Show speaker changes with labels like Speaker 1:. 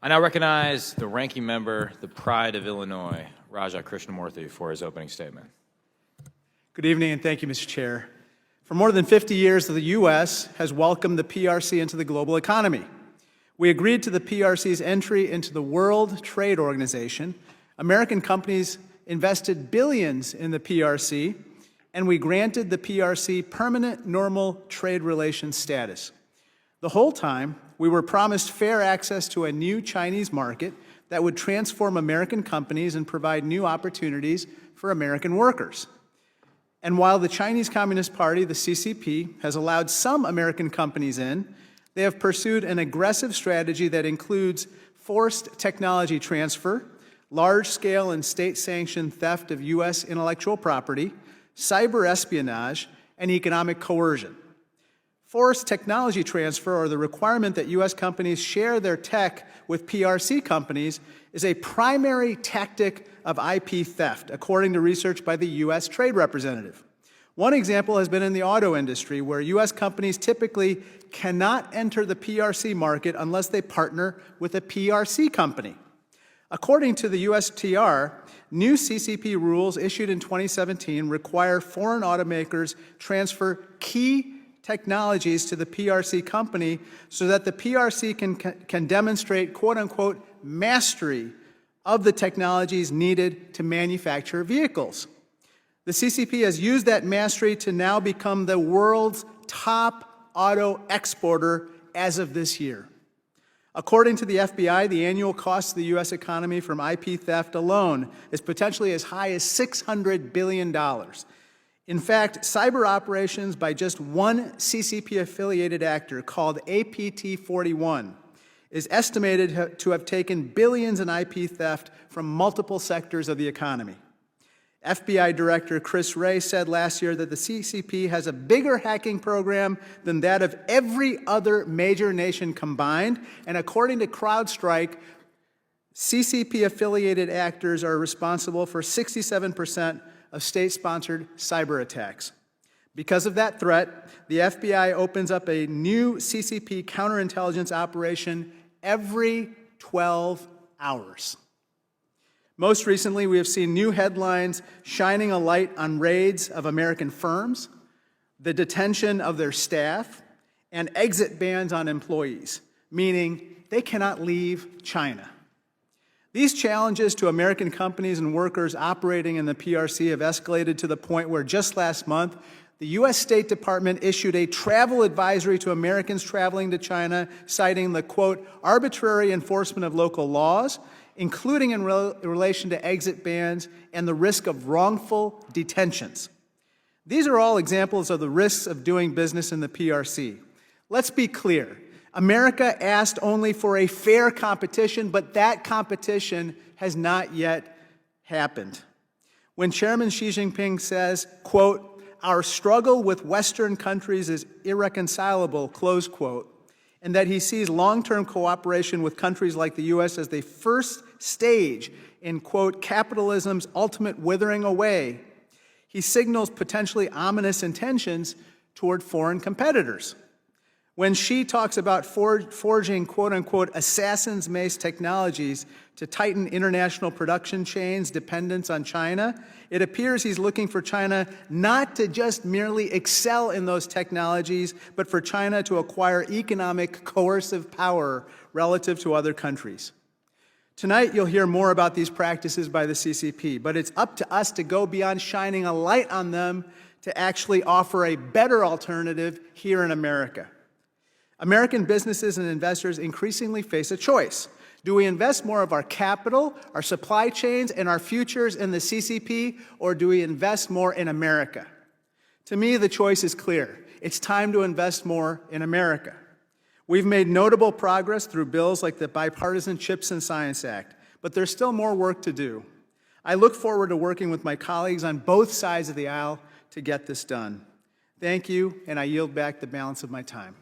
Speaker 1: I now recognize the ranking member, the pride of Illinois, Raja Krishnamoorthi, for his opening statement.
Speaker 2: Good evening, and thank you, Mr. Chair. For more than 50 years, the U.S. has welcomed the PRC into the global economy. We agreed to the PRC's entry into the World Trade Organization. American companies invested billions in the PRC, and we granted the PRC permanent normal trade relations status. The whole time, we were promised fair access to a new Chinese market that would transform American companies and provide new opportunities for American workers. And while the Chinese Communist Party, the CCP, has allowed some American companies in, they have pursued an aggressive strategy that includes forced technology transfer, large-scale and state-sanctioned theft of U.S. intellectual property, cyber espionage, and economic coercion. Forced technology transfer, or the requirement that U.S. companies share their tech with PRC companies, is a primary tactic of IP theft, according to research by the U.S. Trade Representative. One example has been in the auto industry, where U.S. companies typically cannot enter the PRC market unless they partner with a PRC company. According to the USTR, new CCP rules issued in 2017 require foreign automakers transfer key technologies to the PRC company so that the PRC can demonstrate, quote-unquote, mastery of the technologies needed to manufacture vehicles. The CCP has used that mastery to now become the world's top auto exporter as of this year. According to the FBI, the annual cost of the U.S. economy from IP theft alone is potentially as high as $600 billion. In fact, cyber operations by just one CCP-affiliated actor called APT-41 is estimated to have taken billions in IP theft from multiple sectors of the economy. FBI Director Chris Wray said last year that the CCP has a bigger hacking program than that of every other major nation combined, and according to CrowdStrike, CCP-affiliated actors are responsible for 67% of state-sponsored cyber attacks. Because of that threat, the FBI opens up a new CCP counterintelligence operation every 12 hours. Most recently, we have seen new headlines shining a light on raids of American firms, the detention of their staff, and exit bans on employees, meaning they cannot leave China. These challenges to American companies and workers operating in the PRC have escalated to the point where just last month, the U.S. State Department issued a travel advisory to Americans traveling to China, citing the, quote, arbitrary enforcement of local laws, including in relation to exit bans and the risk of wrongful detentions. These are all examples of the risks of doing business in the PRC. Let's be clear. America asked only for a fair competition, but that competition has not yet happened. When Chairman Xi Jinping says, quote, our struggle with Western countries is irreconcilable, close quote, and that he sees long-term cooperation with countries like the U.S. as the first stage in, quote, capitalism's ultimate withering away, he signals potentially ominous intentions toward foreign competitors. When Xi talks about forging, quote-unquote, assassin's mace technologies to tighten international production chains' dependence on China, it appears he's looking for China not to just merely excel in those technologies, but for China to acquire economic coercive power relative to other countries. Tonight, you'll hear more about these practices by the CCP, but it's up to us to go beyond shining a light on them to actually offer a better alternative here in America. American businesses and investors increasingly face a choice. Do we invest more of our capital, our supply chains, and our futures in the CCP, or do we invest more in America? To me, the choice is clear. It's time to invest more in America. We've made notable progress through bills like the Bipartisan CHIPS and Science Act, but there's still more work to do. I look forward to working with my colleagues on both sides of the aisle to get this done. Thank you, and I yield back the balance of my time.